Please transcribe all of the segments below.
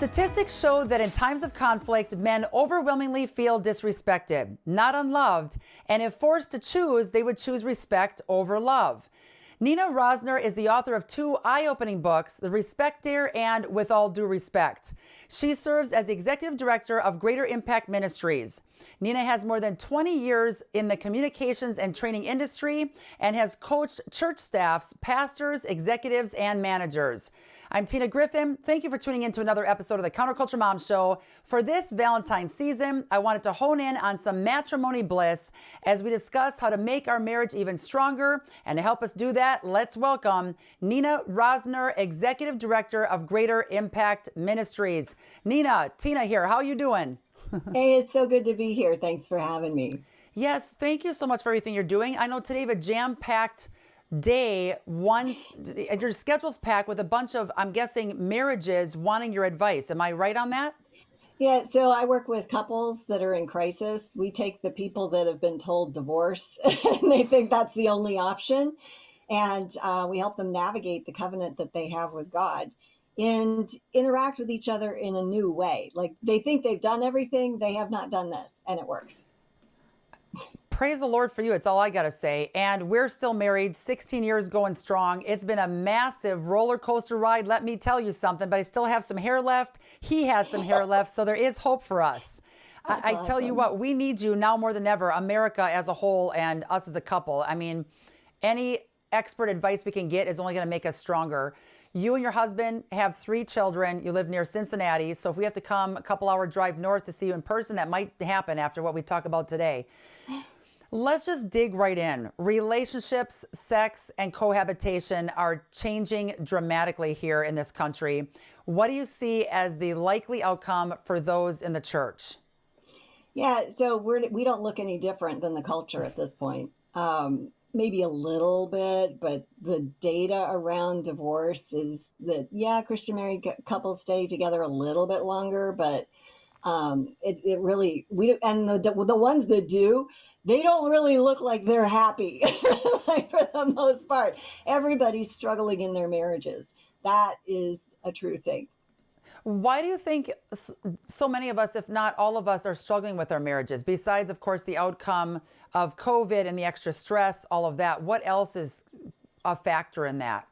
Statistics show that in times of conflict, men overwhelmingly feel disrespected, not unloved, and if forced to choose, they would choose respect over love. Nina Roesner is the author of two eye-opening books, The Respecter and With All Due Respect. She serves as the executive director of Greater Impact Ministries. Nina has more than 20 years in the communications and training industry and has coached church staffs, pastors, executives, and managers. I'm Tina Griffin. Thank you for tuning in to another episode of the Counterculture Mom Show. For this Valentine's season, I wanted to hone in on some matrimony bliss as we discuss how to make our marriage even stronger. And to help us do that, let's welcome Nina Roesner, Executive Director of Greater Impact Ministries. Nina, Tina here. How are you doing? Hey, it's so good to be here. Thanks for having me. Yes, thank you so much for everything you're doing. I know today you have a jam-packed day. Your schedule's packed with a bunch of, I'm guessing, marriages wanting your advice. Am I right on that? Yeah, so I work with couples that are in crisis. We take the people that have been told divorce and they think that's the only option. And we help them navigate the covenant that they have with God and interact with each other in a new way. Like they think they've done everything, they have not done this, and it works. Praise the Lord for you. It's all I got to say. And we're still married, 16 years going strong. It's been a massive roller coaster ride. Let me tell you something, but I still have some hair left. He has some hair left. So there is hope for us. I tell you what, we need you now more than ever, America as a whole and us as a couple. I mean, any expert advice we can get is only going to make us stronger. You and your husband have 3 children. You live near Cincinnati. So if we have to come a couple-hour drive north to see you in person, that might happen after what we talk about today. Let's just dig right in. Relationships, sex, and cohabitation are changing dramatically here in this country. What do you see as the likely outcome for those in the church? Yeah, so we don't look any different than the culture at this point. Maybe a little bit, but the data around divorce is that, yeah, Christian married couples stay together a little bit longer, but it really, and the ones that do, they don't really look like they're happy, like for the most part. Everybody's struggling in their marriages. That is a true thing. Why do you think so many of us, if not all of us, are struggling with our marriages? Besides, of course, the outcome of COVID and the extra stress, all of that, what else is a factor in that?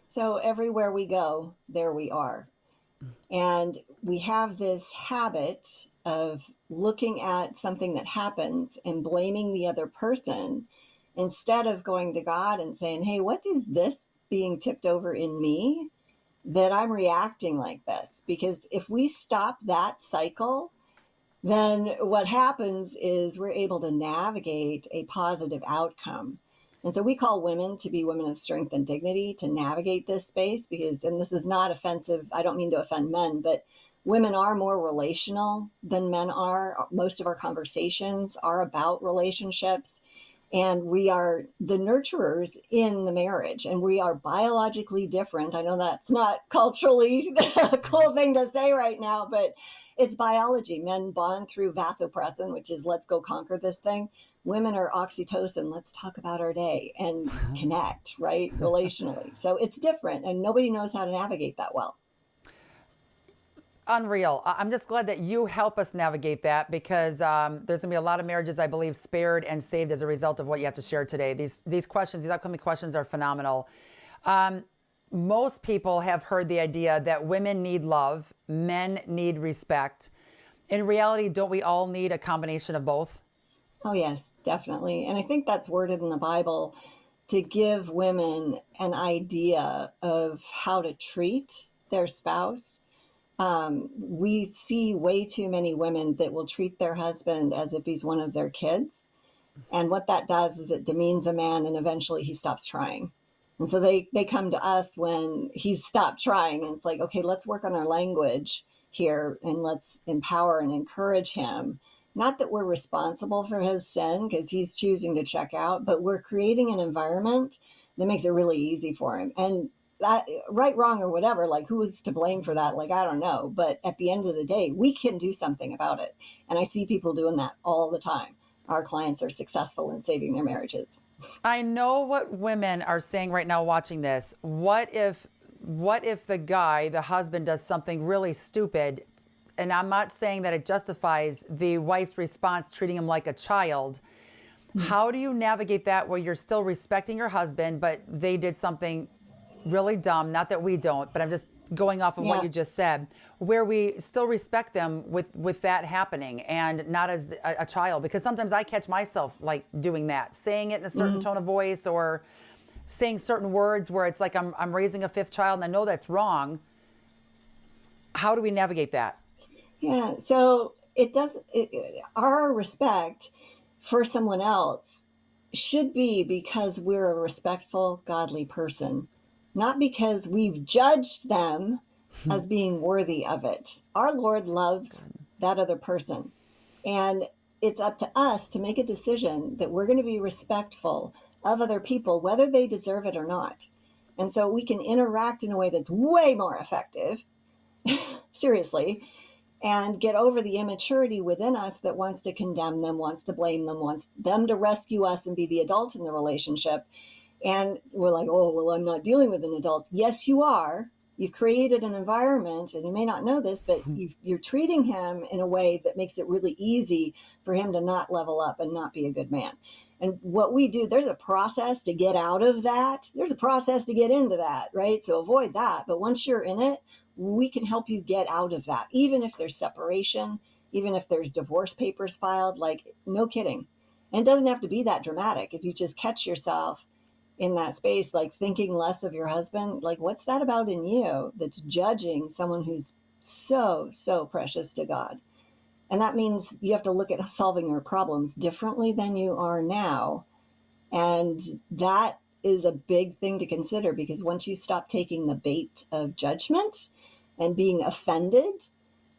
So everywhere we go, there we are. And we have this habit of looking at something that happens and blaming the other person instead of going to God and saying, hey, what is this being tipped over in me that I'm reacting like this? Because if we stop that cycle, then what happens is we're able to navigate a positive outcome. And so we call women to be women of strength and dignity to navigate this space because, and this is not offensive, I don't mean to offend men, but women are more relational than men are. Most of our conversations are about relationships. And we are the nurturers in the marriage, and we are biologically different. I know that's not culturally a cool thing to say right now, but it's biology. Men bond through vasopressin, which is let's go conquer this thing. Women are oxytocin, let's talk about our day and connect, right, relationally. So it's different, and nobody knows how to navigate that well. Unreal. I'm just glad that you help us navigate that because there's going to be a lot of marriages, I believe, spared and saved as a result of what you have to share today. These questions, these upcoming questions are phenomenal. Most people have heard the idea that women need love, men need respect. In reality, don't we all need a combination of both? Oh, yes, definitely. And I think that's worded in the Bible to give women an idea of how to treat their spouse. We see way too many women that will treat their husband as if he's one of their kids. And what that does is it demeans a man and eventually he stops trying. And so they come to us when he's stopped trying. And it's like, okay, let's work on our language here and let's empower and encourage him. Not that we're responsible for his sin because he's choosing to check out, but we're creating an environment that makes it really easy for him. And that, right, wrong, or whatever, like who is to blame for that? Like, I don't know. But at the end of the day, we can do something about it. And I see people doing that all the time. Our clients are successful in saving their marriages. I know what women are saying right now watching this. What if what if the husband does something really stupid? And I'm not saying that it justifies the wife's response, treating him like a child. How do you navigate that where you're still respecting your husband, but they did something really dumb? Not that we don't, but I'm just going off of what you just said, where we still respect them with that happening and not as a child. Because sometimes I catch myself like doing that, saying it in a certain tone of voice or saying certain words where it's like I'm raising a fifth child and I know that's wrong. How do we navigate that? Yeah, so our respect for someone else should be because we're a respectful, godly person, not because we've judged them as being worthy of it. Our Lord loves that other person. And it's up to us to make a decision that we're going to be respectful of other people, whether they deserve it or not. And so we can interact in a way that's way more effective, seriously, and get over the immaturity within us that wants to condemn them, wants to blame them, wants them to rescue us and be the adult in the relationship. And we're like, oh, well, I'm not dealing with an adult. Yes, you are. You've created an environment, and you may not know this, but you're treating him in a way that makes it really easy for him to not level up and not be a good man. And what we do, there's a process to get out of that. There's a process to get into that, right? So avoid that. But once you're in it, we can help you get out of that. Even if there's separation, even if there's divorce papers filed, like, no kidding. And it doesn't have to be that dramatic. If you just catch yourself in that space, like thinking less of your husband, like, what's that about in you that's judging someone who's so, so precious to God? And that means you have to look at solving your problems differently than you are now. And that is a big thing to consider, because once you stop taking the bait of judgment and being offended,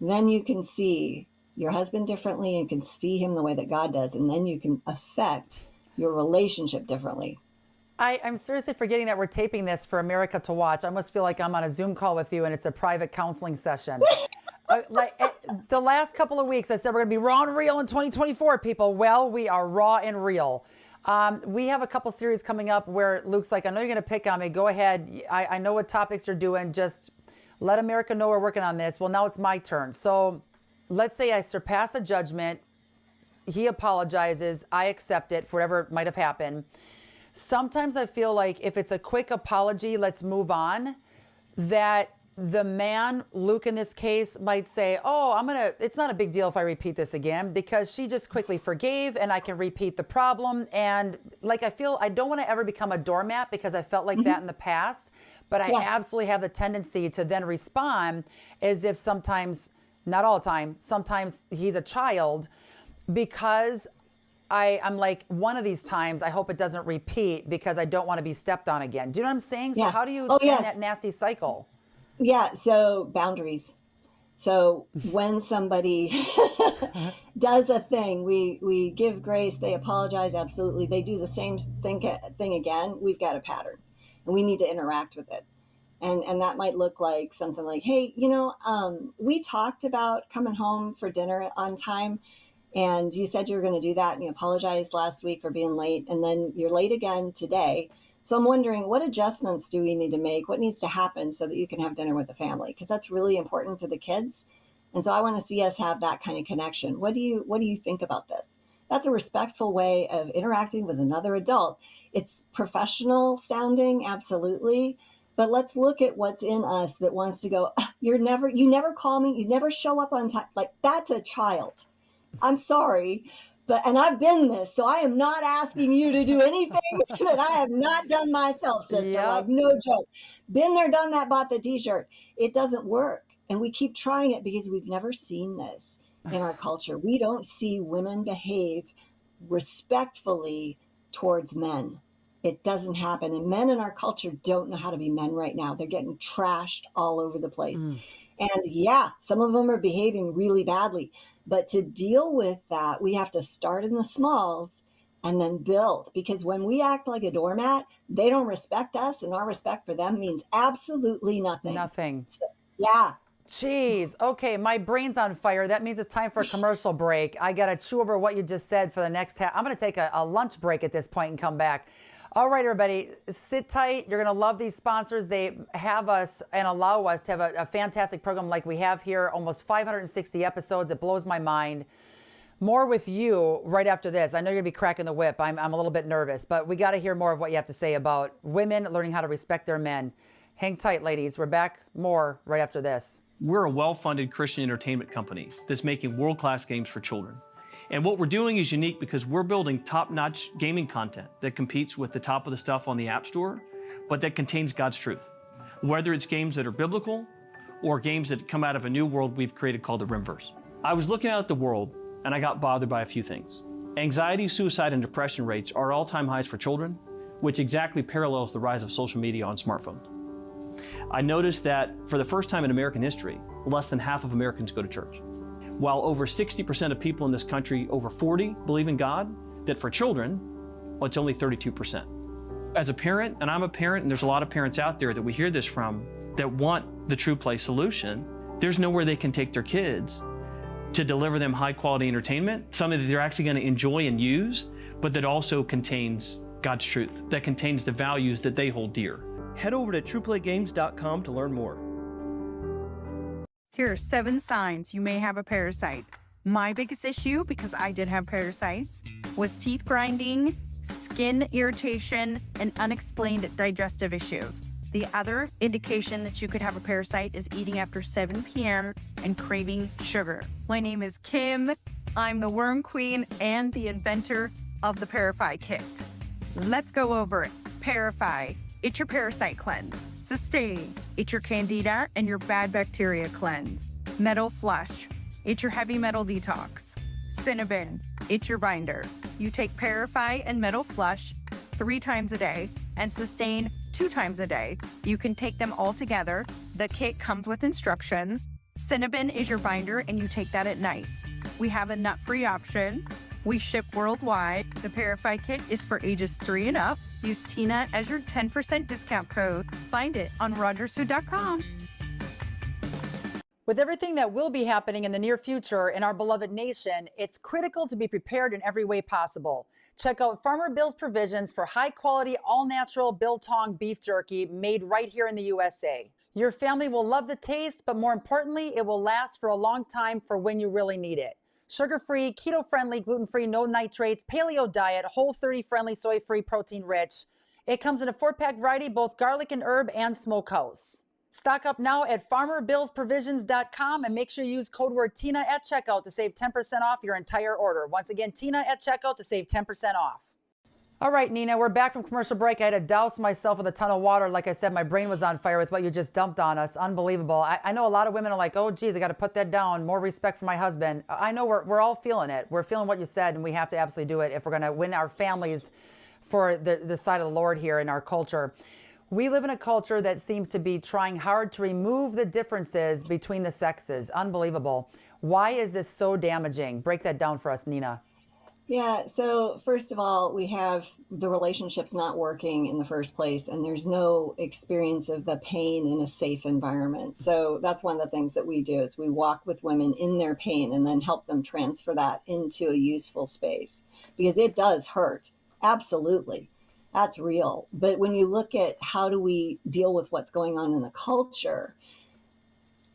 then you can see your husband differently and you can see him the way that God does. And then you can affect your relationship differently. I'm seriously forgetting that we're taping this for America to watch. I almost feel like I'm on a Zoom call with you and it's a private counseling session. The last couple of weeks, I said we're going to be raw and real in 2024, people. Well, we are raw and real. We have a couple series coming up where Luke's like, I know you're going to pick on me. Go ahead. I know what topics you're doing. Just let America know we're working on this. Well, now it's my turn. So let's say I surpass the judgment. He apologizes. I accept it for whatever might have happened. Sometimes I feel like if it's a quick apology, let's move on, that the man, Luke in this case, might say, oh, it's not a big deal if I repeat this again because she just quickly forgave and I can repeat the problem. And like, I don't want to ever become a doormat because I felt like that in the past, but I absolutely have the tendency to then respond as if sometimes, not all the time, sometimes he's a child, because I'm like, one of these times, I hope it doesn't repeat because I don't want to be stepped on again. Do you know what I'm saying? So how do you end that nasty cycle? Yeah. So boundaries. So when somebody does a thing, we give grace, they apologize. Absolutely. They do the same thing again. We've got a pattern and we need to interact with it. And that might look like something like, hey, we talked about coming home for dinner on time. And you said you were going to do that, and you apologized last week for being late, and then you're late again today. So I'm wondering, what adjustments do we need to make? What needs to happen so that you can have dinner with the family? Because that's really important to the kids. And so I want to see us have that kind of connection. What do you think about this? That's a respectful way of interacting with another adult. It's professional sounding, absolutely. But let's look at what's in us that wants to go, you never call me, you never show up on time. Like, that's a child. I'm sorry, and I've been this, so I am not asking you to do anything that I have not done myself, sister. Yep. Like, no joke. Been there, done that, bought the t-shirt. It doesn't work. And we keep trying it because we've never seen this in our culture. We don't see women behave respectfully towards men. It doesn't happen. And men in our culture don't know how to be men right now. They're getting trashed all over the place. And yeah, some of them are behaving really badly. But to deal with that, we have to start in the smalls and then build. Because when we act like a doormat, they don't respect us, and our respect for them means absolutely nothing. Nothing. So, yeah. Jeez. Okay, my brain's on fire. That means it's time for a commercial break. I got to chew over what you just said for the next half. I'm going to take a lunch break at this point and come back. All right, everybody, sit tight. You're going to love these sponsors. They have us and allow us to have a fantastic program like we have here, almost 560 episodes. It blows my mind. More with you right after this. I know you're going to be cracking the whip. I'm a little bit nervous, but we got to hear more of what you have to say about women learning how to respect their men. Hang tight, ladies. We're back more right after this. We're a well-funded Christian entertainment company that's making world-class games for children. And what we're doing is unique because we're building top-notch gaming content that competes with the top of the stuff on the App Store, but that contains God's truth. Whether it's games that are biblical or games that come out of a new world we've created called the Rimverse. I was looking out at the world and I got bothered by a few things. Anxiety, suicide, and depression rates are all-time highs for children, which exactly parallels the rise of social media on smartphones. I noticed that for the first time in American history, less than half of Americans go to church. While over 60% of people in this country over 40 believe in God, that for children, well, it's only 32%. As a parent, and I'm a parent, and there's a lot of parents out there that we hear this from that want the True Play solution, there's nowhere they can take their kids to deliver them high quality entertainment, something that they're actually going to enjoy and use, but that also contains God's truth, that contains the values that they hold dear. Head over to trueplaygames.com to learn more. Here are 7 signs you may have a parasite. My biggest issue, because I did have parasites, was teeth grinding, skin irritation, and unexplained digestive issues. The other indication that you could have a parasite is eating after 7 p.m. and craving sugar. My name is Kim. I'm the worm queen and the inventor of the Parafy Kit. Let's go over it. Parafy. It's your parasite cleanse. Sustain. It's your candida and your bad bacteria cleanse. Metal flush. It's your heavy metal detox. Cinnabon. It's your binder. You take Parafy and metal flush 3 times a day and Sustain 2 times a day. You can take them all together. The kit comes with instructions. Cinnabon is your binder and you take that at night. We have a nut-free option. We ship worldwide. The Parafy Kit is for ages 3 and up. Use Tina as your 10% discount code. Find it on RogersFood.com. With everything that will be happening in the near future in our beloved nation, it's critical to be prepared in every way possible. Check out Farmer Bill's provisions for high-quality, all-natural biltong beef jerky made right here in the USA. Your family will love the taste, but more importantly, it will last for a long time for when you really need it. Sugar-free, keto-friendly, gluten-free, no nitrates, paleo diet, Whole30 friendly, soy-free, protein-rich. It comes in a 4-pack variety, both garlic and herb and smokehouse. Stock up now at farmerbillsprovisions.com and make sure you use code word TINA at checkout to save 10% off your entire order. Once again, TINA at checkout to save 10% off. All right, Nina, we're back from commercial break. I had to douse myself with a ton of water. Like I said, my brain was on fire with what you just dumped on us. Unbelievable. I know a lot of women are like, oh, geez, I got to put that down. More respect for my husband. I know we're all feeling it. We're feeling what you said, and we have to absolutely do it if we're going to win our families for the side of the Lord here in our culture. We live in a culture that seems to be trying hard to remove the differences between the sexes. Unbelievable. Why is this so damaging? Break that down for us, Nina. Yeah, so first of all, we have the relationships not working in the first place, and there's no experience of the pain in a safe environment. So that's one of the things that we do is we walk with women in their pain and then help them transfer that into a useful space, because it does hurt. Absolutely. That's real. But when you look at how do we deal with what's going on in the culture,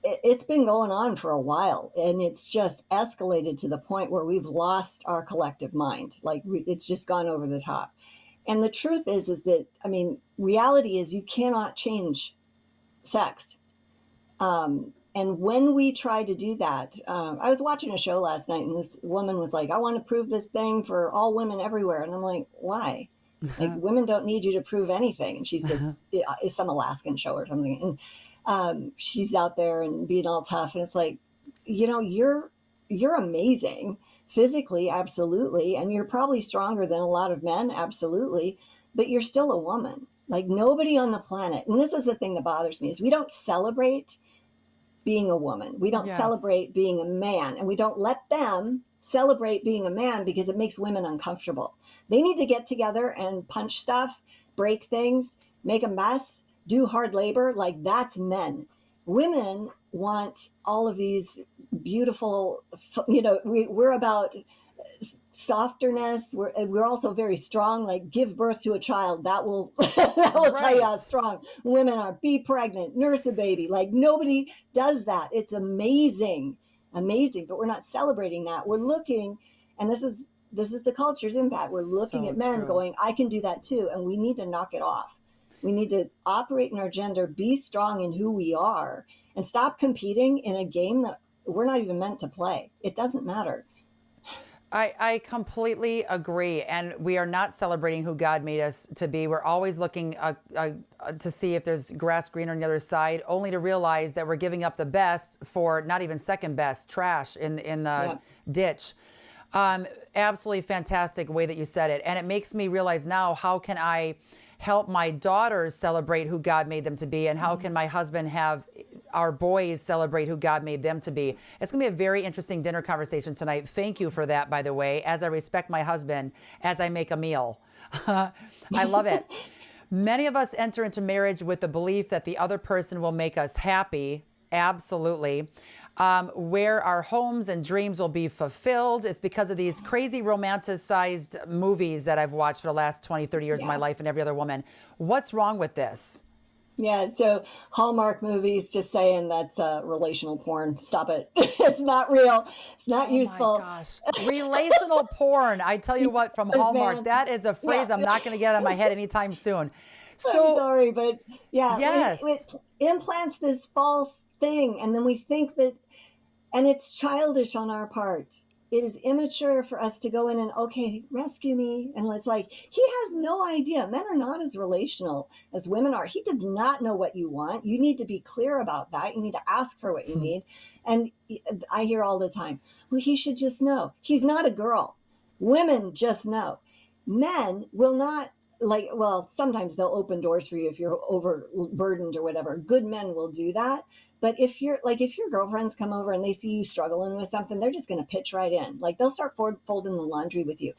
it's been going on for a while, and it's just escalated to the point where we've lost our collective mind. Like it's just gone over the top. And the truth is that, I mean, reality is you cannot change sex. And when we try to do that, I was watching a show last night and this woman was like, I want to prove this thing for all women everywhere. And I'm like, why? Like women don't need you to prove anything. And she's this, it's some Alaskan show or something. And she's out there and being all tough. And it's like, you know, you're amazing physically. Absolutely. And you're probably stronger than a lot of men. Absolutely. But you're still a woman. Like nobody on the planet. And this is the thing that bothers me is we don't celebrate being a woman. We don't celebrate being a man, and we don't let them celebrate being a man because it makes women uncomfortable. They need to get together and punch stuff, break things, make a mess, do hard labor. Like that's men. Women want all of these beautiful, you know, we're about softerness. We're also very strong, like give birth to a child. That will that will tell you how strong women are. Be pregnant, nurse a baby. Like nobody does that. It's amazing, amazing. But we're not celebrating that. We're looking, and this is the culture's impact. We're looking at men going, I can do that too. And we need to knock it off. We need to operate in our gender, be strong in who we are, and stop competing in a game that we're not even meant to play. It doesn't matter. I completely agree. And we are not celebrating who God made us to be. We're always looking to see if there's grass greener on the other side, only to realize that we're giving up the best for not even second best, trash in the ditch. Absolutely fantastic way that you said it. And it makes me realize now, how can I help my daughters celebrate who God made them to be? And how can my husband have our boys celebrate who God made them to be? It's going to be a very interesting dinner conversation tonight. Thank you for that, by the way, as I respect my husband as I make a meal. I love it. Many of us enter into marriage with the belief that the other person will make us happy. Absolutely. Where our homes and dreams will be fulfilled. It's because of these crazy romanticized movies that I've watched for the last 20, 30 years of my life, and every other woman. What's wrong with this? Yeah, so Hallmark movies, just saying that's relational porn. Stop it. It's not real. It's not useful. Oh my gosh. Relational porn. I tell you what, from Hallmark, that is a phrase I'm not going to get out of my head anytime soon. So I'm sorry, but yes. it implants this false thing, and then we think that, and it's childish on our part. It is immature for us to go in and, okay, rescue me. And it's like, he has no idea. Men are not as relational as women are. He does not know what you want. You need to be clear about that. You need to ask for what you need. And I hear all the time, well, he should just know. He's not a girl. Women just know. Men will not, like, well, sometimes they'll open doors for you if you're overburdened or whatever. Good men will do that. But if your girlfriends come over and they see you struggling with something, they're just going to pitch right in. Like they'll start folding the laundry with you.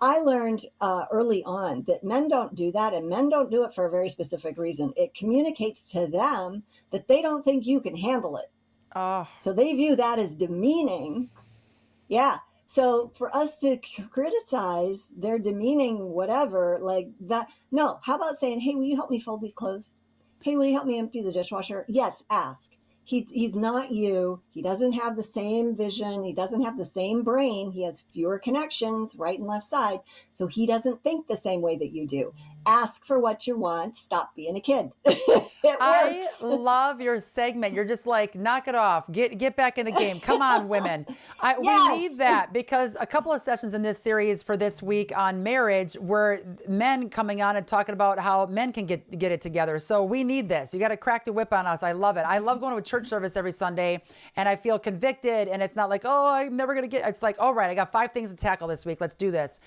I learned early on that men don't do that, and men don't do it for a very specific reason. It communicates to them that they don't think you can handle it. Oh. So they view that as demeaning. Yeah. So for us to criticize their demeaning whatever, like that, no. How about saying, hey, will you help me fold these clothes? Hey, will you help me empty the dishwasher? Yes, ask. He's not you. He doesn't have the same vision. He doesn't have the same brain. He has fewer connections, right and left side. So he doesn't think the same way that you do. Ask for what you want. Stop being a kid. I love your segment. You're just like, knock it off. Get back in the game. Come on, women. Yes. We need that, because a couple of sessions in this series for this week on marriage were men coming on and talking about how men can get it together. So we need this. You got to crack the whip on us. I love it. I love going to a church service every Sunday, and I feel convicted, and it's not like, oh, I'm never going to get, it's like, all right, I got 5 things to tackle this week. Let's do this.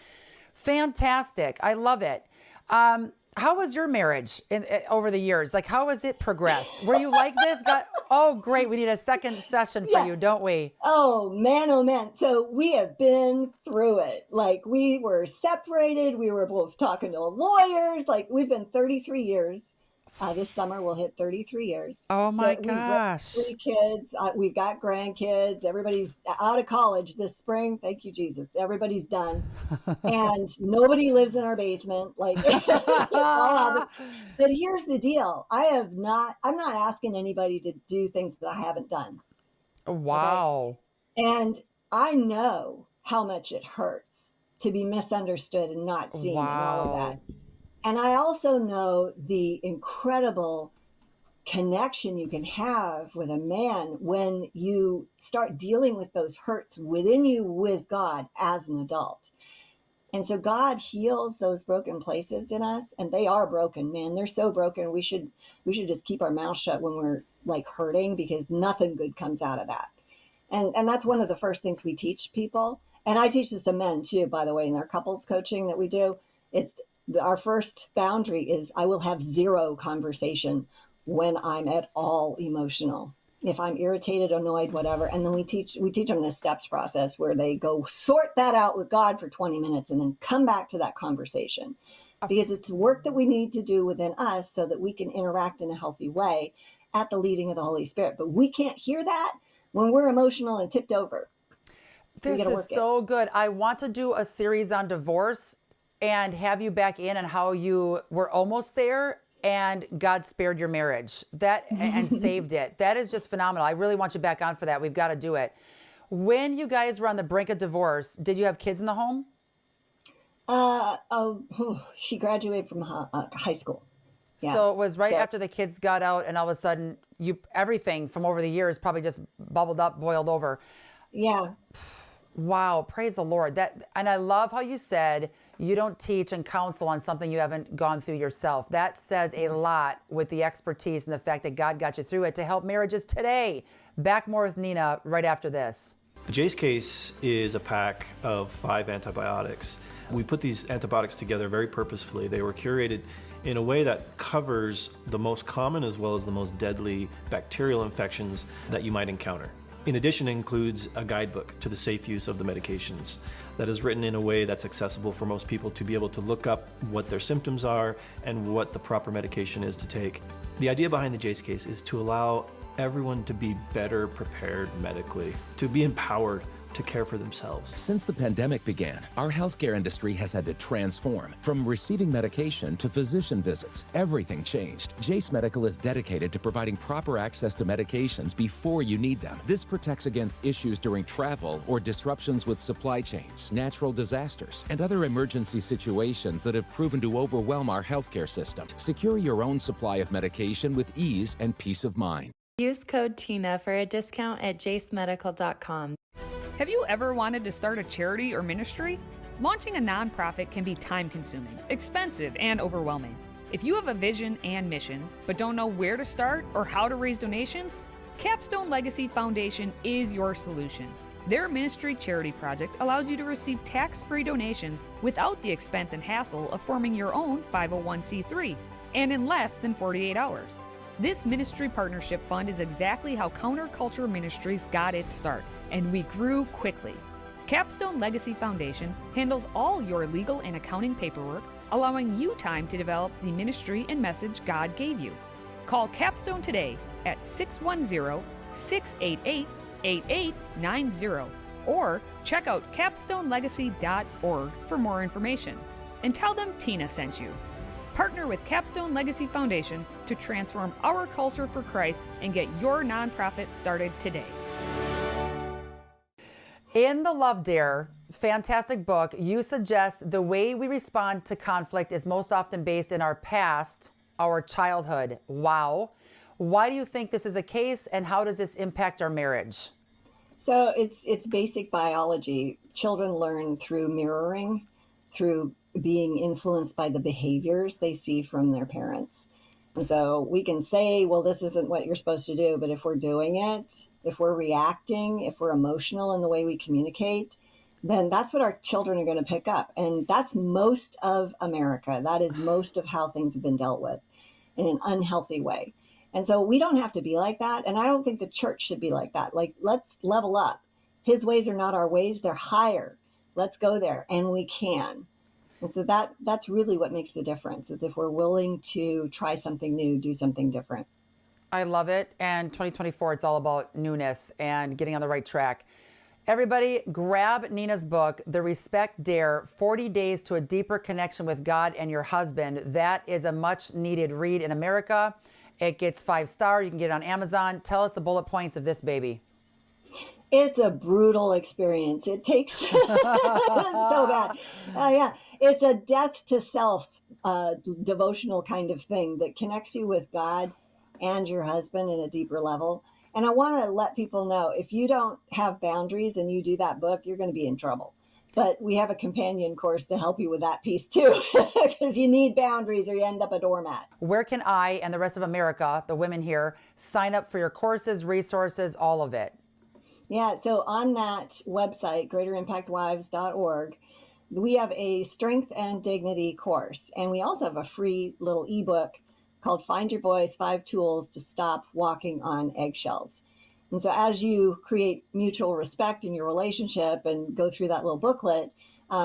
Fantastic. I love it. How was your marriage over the years? Like, how has it progressed? Were you like this? Oh, great. We need a second session for you, don't we? Oh, man. So we have been through it. Like, we were separated. We were both talking to lawyers. Like, we've been 33 years. This summer we'll hit 33 years. Oh my gosh. We've 3 kids. We've got grandkids. Everybody's out of college this spring. Thank you, Jesus. Everybody's done. And nobody lives in our basement. Like, but here's the deal. I'm not asking anybody to do things that I haven't done. Wow. Okay? And I know how much it hurts to be misunderstood and not seen and all of that. And I also know the incredible connection you can have with a man when you start dealing with those hurts within you with God as an adult. And so God heals those broken places in us, and they are broken, man. They're so broken. We should just keep our mouth shut when we're like hurting, because nothing good comes out of that. And that's one of the first things we teach people. And I teach this to men too, by the way, in our couples coaching that we do. Our first boundary is I will have 0 conversation when I'm at all emotional. If I'm irritated, annoyed, whatever. And then we teach them this steps process where they go sort that out with God for 20 minutes and then come back to that conversation. Because it's work that we need to do within us so that we can interact in a healthy way at the leading of the Holy Spirit. But we can't hear that when we're emotional and tipped over. So we This got to is work so good. I want to do a series on divorce and have you back in and how you were almost there and God spared your marriage and saved it. That is just phenomenal. I really want you back on for that. We've got to do it. When you guys were on the brink of divorce, did you have kids in the home? She graduated from high school. Yeah. So it was right So- after the kids got out, and all of a sudden, everything from over the years probably just bubbled up, boiled over. Yeah. Wow, praise the Lord. And I love how you said you don't teach and counsel on something you haven't gone through yourself. That says a lot with the expertise and the fact that God got you through it to help marriages today. Back more with Nina right after this. The Jace case is a pack of 5 antibiotics. We put these antibiotics together very purposefully. They were curated in a way that covers the most common as well as the most deadly bacterial infections that you might encounter. In addition, it includes a guidebook to the safe use of the medications that is written in a way that's accessible for most people to be able to look up what their symptoms are and what the proper medication is to take. The idea behind the Jace case is to allow everyone to be better prepared medically, to be empowered to care for themselves. Since the pandemic began, our healthcare industry has had to transform. From receiving medication to physician visits, everything changed. Jace Medical is dedicated to providing proper access to medications before you need them. This protects against issues during travel or disruptions with supply chains, natural disasters, and other emergency situations that have proven to overwhelm our healthcare system. Secure your own supply of medication with ease and peace of mind. Use code TINA for a discount at jacemedical.com. Have you ever wanted to start a charity or ministry? Launching a nonprofit can be time-consuming, expensive, and overwhelming. If you have a vision and mission, but don't know where to start or how to raise donations, Capstone Legacy Foundation is your solution. Their ministry charity project allows you to receive tax-free donations without the expense and hassle of forming your own 501c3, and in less than 48 hours. This ministry partnership fund is exactly how Counterculture Ministries got its start, and we grew quickly. Capstone Legacy Foundation handles all your legal and accounting paperwork, allowing you time to develop the ministry and message God gave you. Call Capstone today at 610-688-8890 or check out capstonelegacy.org for more information. And tell them Tina sent you. Partner with Capstone Legacy Foundation to transform our culture for Christ and get your nonprofit started today. In The Love Dare, fantastic book, you suggest the way we respond to conflict is most often based in our past, our childhood. Wow. Why do you think this is a case, and how does this impact our marriage? So it's basic biology. Children learn through mirroring, through being influenced by the behaviors they see from their parents. And so we can say, well, this isn't what you're supposed to do, but if we're doing it, if we're reacting, if we're emotional in the way we communicate, then that's what our children are going to pick up. And that's most of America. That is most of how things have been dealt with in an unhealthy way. And so we don't have to be like that. And I don't think the church should be like that. Like, let's level up. His ways are not our ways. They're higher. Let's go there. And we can. And so that's really what makes the difference, is if we're willing to try something new, do something different. I love it. And 2024, it's all about newness and getting on the right track. Everybody, grab Nina's book, The Respect Dare, 40 Days to a Deeper Connection with God and Your Husband. That is a much needed read in America. It gets 5-star. You can get it on Amazon. Tell us the bullet points of this baby. It's a brutal experience. It takes so bad. Yeah, it's a death to self devotional kind of thing that connects you with God and your husband in a deeper level. And I want to let people know, if you don't have boundaries and you do that book, you're going to be in trouble. But we have a companion course to help you with that piece too, because you need boundaries or you end up a doormat. Where can I and the rest of America, the women here, sign up for your courses, resources, all of it? Yeah, so on that website, greaterimpactwives.org, we have a Strength and Dignity course. And we also have a free little ebook called Find Your Voice, 5 Tools to Stop Walking on Eggshells. And so as you create mutual respect in your relationship and go through that little booklet,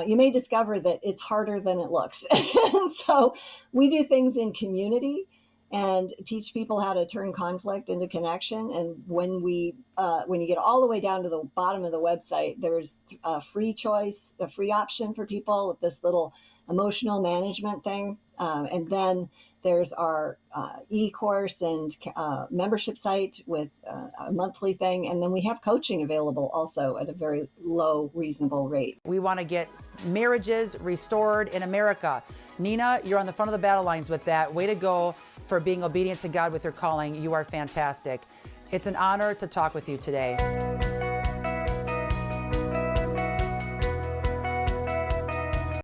you may discover that it's harder than it looks. And so we do things in community. and teach people how to turn conflict into connection. And when you get all the way down to the bottom of the website, there's a free choice, a free option for people with this little emotional management thing. And then there's our e-course and membership site with a monthly thing. And then we have coaching available also at a very low, reasonable rate. We want to get marriages restored in America. Nina, you're on the front of the battle lines with that. Way to go for being obedient to God with your calling. You are fantastic. It's an honor to talk with you today.